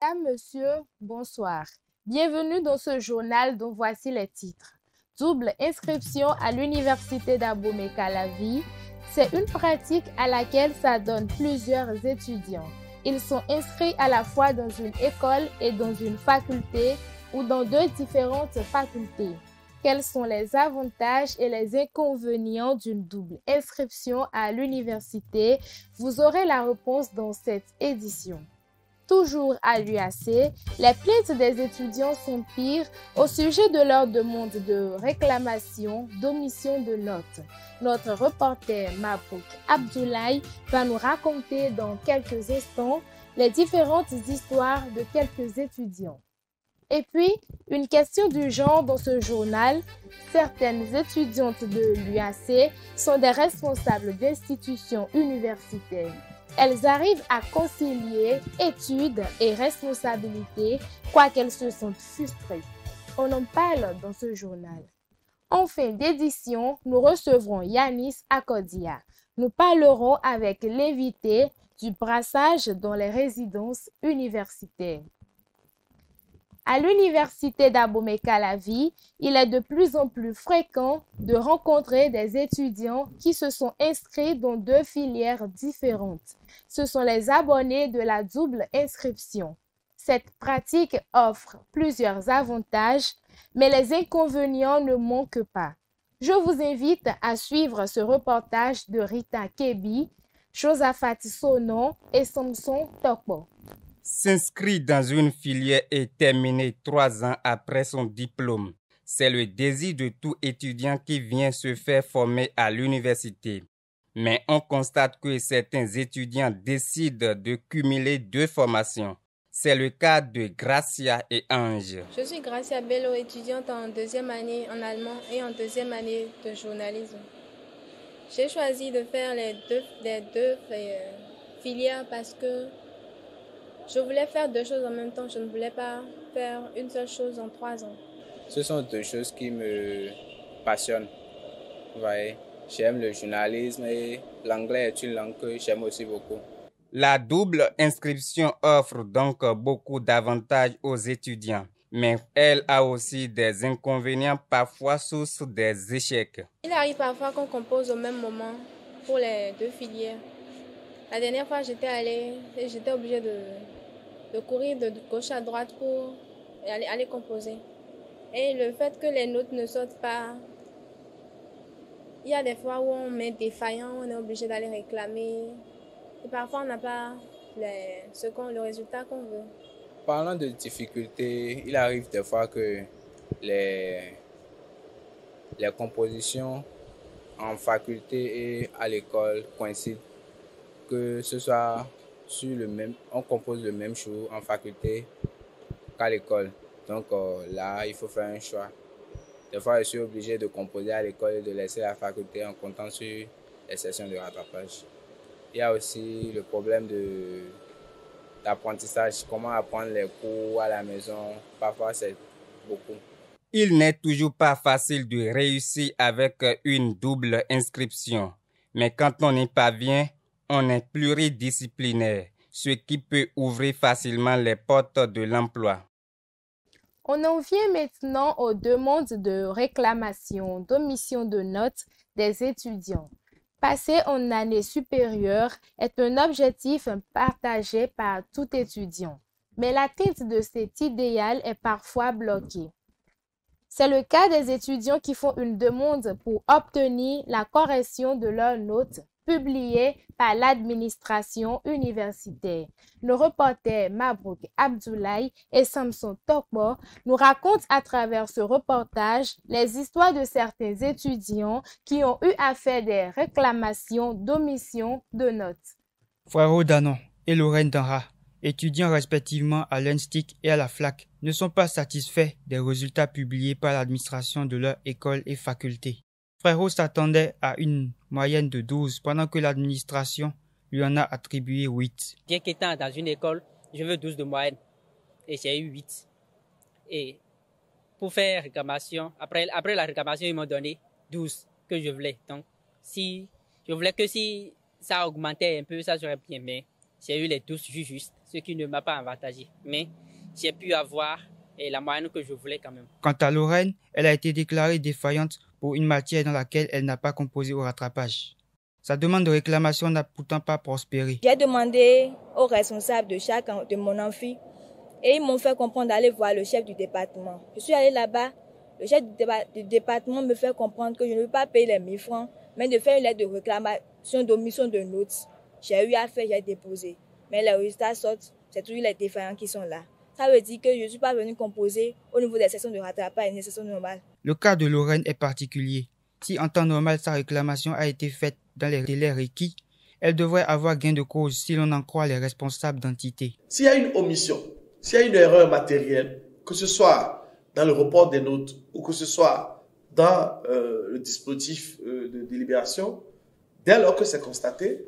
Madame, Monsieur, bonsoir. Bienvenue dans ce journal dont voici les titres. Double inscription à l'université d'Abomey-Calavi. C'est une pratique à laquelle s'adonnent plusieurs étudiants. Ils sont inscrits à la fois dans une école et dans une faculté ou dans deux différentes facultés. Quels sont les avantages et les inconvénients d'une double inscription à l'université? Vous aurez la réponse dans cette édition. Toujours à l'UAC, les plaintes des étudiants sont pires au sujet de leur demande de réclamation d'omission de notes. Notre reporter Mabrouk Abdoulaye va nous raconter dans quelques instants les différentes histoires de quelques étudiants. Et puis, une question du genre dans ce journal, certaines étudiantes de l'UAC sont des responsables d'institutions universitaires. Elles arrivent à concilier études et responsabilités, quoiqu'elles se sentent frustrées. On en parle dans ce journal. En fin d'édition, nous recevrons Yanis Akodia. Nous parlerons avec l'invité du brassage dans les résidences universitaires. À l'université d'Abomey-Calavi, il est de plus en plus fréquent de rencontrer des étudiants qui se sont inscrits dans deux filières différentes. Ce sont les abonnés de la double inscription. Cette pratique offre plusieurs avantages, mais les inconvénients ne manquent pas. Je vous invite à suivre ce reportage de Rita Kebi, Josaphat Sonon et Samson Tokbo. S'inscrire dans une filière et terminer 3 ans après son diplôme, c'est le désir de tout étudiant qui vient se faire former à l'université. Mais on constate que certains étudiants décident de cumuler deux formations. C'est le cas de Gracia et Ange. Je suis Gracia Bello, étudiante en deuxième année en allemand et en deuxième année de journalisme. J'ai choisi de faire les deux filières parce que je voulais faire deux choses en même temps. Je ne voulais pas faire une seule chose en 3 ans. Ce sont deux choses qui me passionnent. Vous voyez, j'aime le journalisme et l'anglais est une langue que j'aime aussi beaucoup. La double inscription offre donc beaucoup d'avantages aux étudiants, mais elle a aussi des inconvénients, parfois source des échecs. Il arrive parfois qu'on compose au même moment pour les deux filières. La dernière fois, j'étais obligée de courir de gauche à droite pour aller composer. Et le fait que les notes ne sortent pas, il y a des fois où on met défaillant, on est obligé d'aller réclamer. Et parfois, on n'a pas le résultat qu'on veut. Parlant de difficultés, il arrive des fois que les compositions en faculté et à l'école coïncident. Que ce soit on compose le même jour en faculté qu'à l'école. Donc là, il faut faire un choix. Des fois, je suis obligé de composer à l'école et de laisser la faculté en comptant sur les sessions de rattrapage. Il y a aussi le problème d'apprentissage, comment apprendre les cours à la maison. Parfois, c'est beaucoup. Il n'est toujours pas facile de réussir avec une double inscription. Mais quand on y parvient, on est pluridisciplinaire, ce qui peut ouvrir facilement les portes de l'emploi. On en vient maintenant aux demandes de réclamation d'omission de notes des étudiants. Passer en année supérieure est un objectif partagé par tout étudiant, mais l'atteinte de cet idéal est parfois bloquée. C'est le cas des étudiants qui font une demande pour obtenir la correction de leurs notes publiée par l'administration universitaire. Nos reporters Mabrouk Abdoulaye et Samson Tokbo nous racontent à travers ce reportage les histoires de certains étudiants qui ont eu à faire des réclamations d'omission de notes. Frérot Danon et Lorraine Danra, étudiants respectivement à l'ENSTIC et à la FLAC, ne sont pas satisfaits des résultats publiés par l'administration de leur école et faculté. Frérot s'attendait à une moyenne de 12 pendant que l'administration lui en a attribué 8. Bien qu'étant dans une école, je veux 12 de moyenne et j'ai eu 8. Et pour faire réclamation, après la réclamation, ils m'ont donné 12 que je voulais. Donc, je voulais que si ça augmentait un peu, ça serait bien. Mais j'ai eu les 12 justes, ce qui ne m'a pas avantagé. Mais j'ai pu avoir la moyenne que je voulais quand même. Quant à Lorraine, elle a été déclarée défaillante pour une matière dans laquelle elle n'a pas composé au rattrapage. Sa demande de réclamation n'a pourtant pas prospéré. J'ai demandé aux responsables de mon amphi et ils m'ont fait comprendre d'aller voir le chef du département. Je suis allée là-bas, le chef du département me fait comprendre que je ne veux pas payer les 1000 francs, mais de faire une lettre de réclamation d'omission de notes. J'ai eu à faire, j'ai déposé. Mais les résultats sortent, c'est toujours les défaillants qui sont là. Ça veut dire que je ne suis pas venue composer au niveau des sessions de rattrapage et des sessions normales. Le cas de Lorraine est particulier. Si en temps normal sa réclamation a été faite dans les délais requis, elle devrait avoir gain de cause si l'on en croit les responsables d'entité. S'il y a une omission, s'il y a une erreur matérielle, que ce soit dans le report des notes ou que ce soit dans le dispositif de délibération, dès lors que c'est constaté,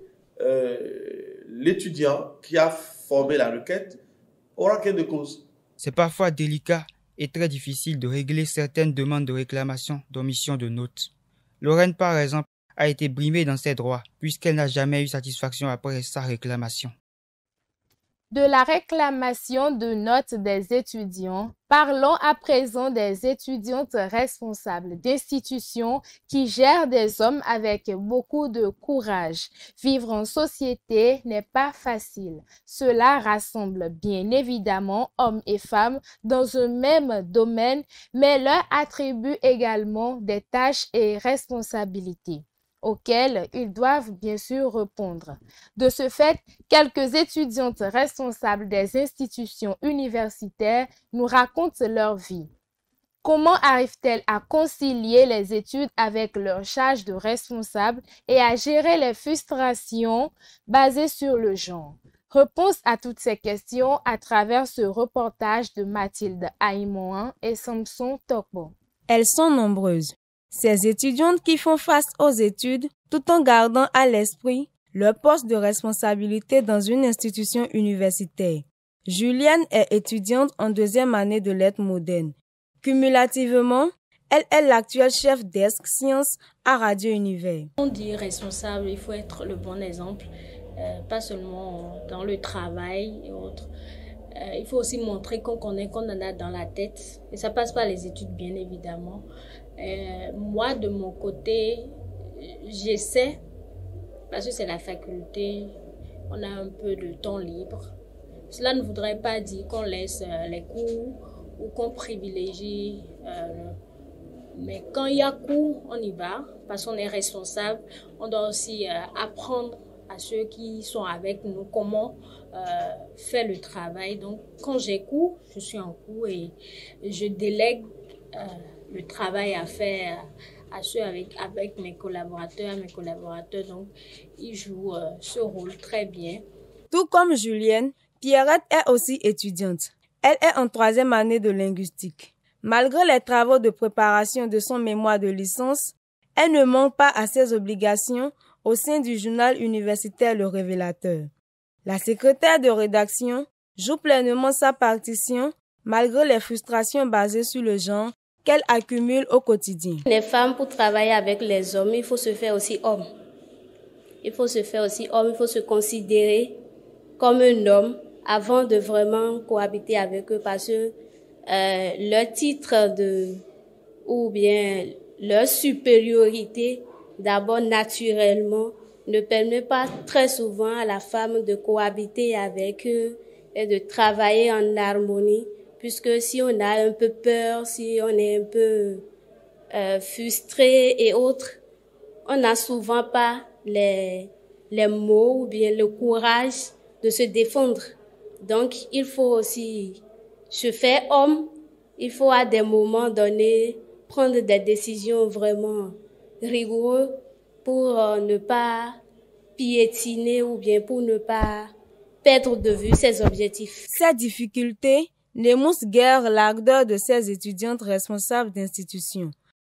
l'étudiant qui a formé la requête aura gain de cause. C'est parfois délicat et très difficile de régler certaines demandes de réclamation d'omission de notes. Lorraine, par exemple, a été brimée dans ses droits puisqu'elle n'a jamais eu satisfaction après sa réclamation. De la réclamation de notes des étudiants, parlons à présent des étudiantes responsables d'institutions qui gèrent des hommes avec beaucoup de courage. Vivre en société n'est pas facile. Cela rassemble bien évidemment hommes et femmes dans un même domaine, mais leur attribue également des tâches et responsabilités auxquelles ils doivent bien sûr répondre. De ce fait, quelques étudiantes responsables des institutions universitaires nous racontent leur vie. Comment arrivent-elles à concilier les études avec leur charge de responsable et à gérer les frustrations basées sur le genre? Réponse à toutes ces questions à travers ce reportage de Mathilde Aïmoan et Samson Tokbo. Elles sont nombreuses. Ces étudiantes qui font face aux études tout en gardant à l'esprit leur poste de responsabilité dans une institution universitaire. Julienne est étudiante en 2e année de lettres modernes. Cumulativement, elle est l'actuelle chef desk sciences à Radio Univers. On dit responsable, il faut être le bon exemple, pas seulement dans le travail et autres. Il faut aussi montrer qu'on connaît, qu'on en a dans la tête. Et ça passe par les études, bien évidemment. Moi, de mon côté, j'essaie, parce que c'est la faculté, on a un peu de temps libre. Cela ne voudrait pas dire qu'on laisse les cours ou qu'on privilégie. Mais quand il y a cours, on y va, parce qu'on est responsable. On doit aussi apprendre à ceux qui sont avec nous comment faire le travail. Donc, quand j'ai cours, je suis en cours et je délègue le travail à faire à ceux avec mes collaborateurs. Donc, ils jouent ce rôle très bien. Tout comme Julienne, Pierrette est aussi étudiante. Elle est en 3e année de linguistique. Malgré les travaux de préparation de son mémoire de licence, elle ne manque pas à ses obligations au sein du journal universitaire Le Révélateur. La secrétaire de rédaction joue pleinement sa partition malgré les frustrations basées sur le genre qu'elle accumule au quotidien. Les femmes, pour travailler avec les hommes, il faut se faire aussi homme. Il faut se considérer comme un homme avant de vraiment cohabiter avec eux parce que leur titre ou bien leur supériorité, d'abord naturellement, ne permet pas très souvent à la femme de cohabiter avec eux et de travailler en harmonie, puisque si on a un peu peur, si on est un peu frustré et autres, on n'a souvent pas les mots ou bien le courage de se défendre. Donc, il faut aussi se faire homme. Il faut à des moments donnés prendre des décisions vraiment rigoureuses pour ne pas piétiner ou bien pour ne pas perdre de vue ses objectifs. Ces difficultés n'émoussent guère l'ardeur de ces étudiantes responsables d'institutions.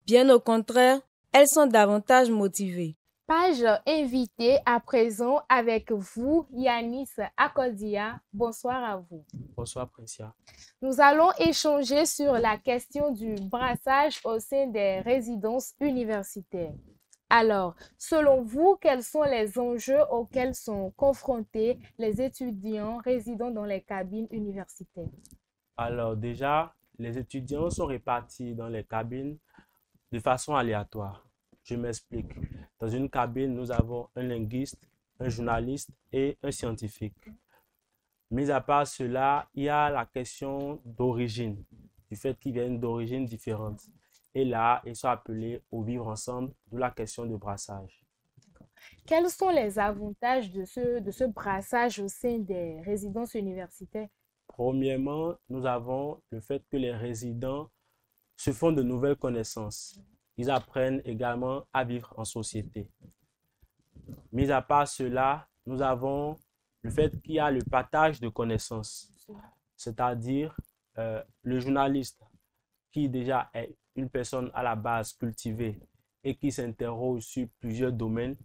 Bien au contraire, elles sont davantage motivées. Page invitée à présent avec vous, Yanis Akodia. Bonsoir à vous. Bonsoir, Princia. Nous allons échanger sur la question du brassage au sein des résidences universitaires. Alors, selon vous, quels sont les enjeux auxquels sont confrontés les étudiants résidant dans les cabines universitaires? Alors déjà, les étudiants sont répartis dans les cabines de façon aléatoire. Je m'explique. Dans une cabine, nous avons un linguiste, un journaliste et un scientifique. Mis à part cela, il y a la question d'origine, du fait qu'ils viennent d'origines différentes. Et là, ils sont appelés au vivre ensemble, d'où la question de brassage. Quels sont les avantages de ce brassage au sein des résidences universitaires? Premièrement, nous avons le fait que les résidents se font de nouvelles connaissances. Ils apprennent également à vivre en société. Mis à part cela, nous avons le fait qu'il y a le partage de connaissances, c'est-à-dire le journaliste qui déjà est une personne à la base cultivée et qui s'interroge sur plusieurs domaines,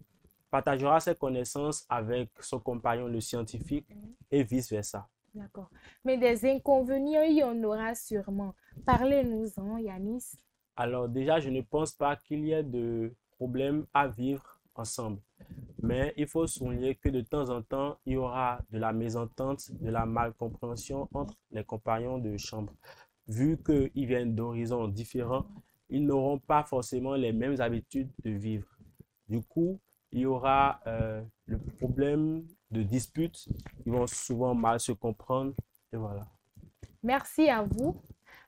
partagera ses connaissances avec son compagnon le scientifique et vice-versa. D'accord. Mais des inconvénients, il y en aura sûrement. Parlez-nous-en, Yanis. Alors déjà, je ne pense pas qu'il y ait de problème à vivre ensemble. Mais il faut souligner que de temps en temps, il y aura de la mésentente, de la malcompréhension entre les compagnons de chambre. Vu qu'ils viennent d'horizons différents, ils n'auront pas forcément les mêmes habitudes de vivre. Du coup, il y aura le problème de disputes. Ils vont souvent mal se comprendre. Et voilà. Merci à vous.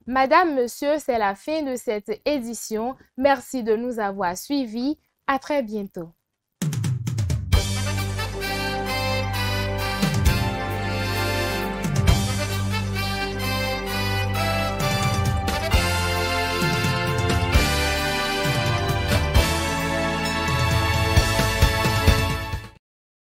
Madame, Monsieur, c'est la fin de cette édition. Merci de nous avoir suivis. À très bientôt.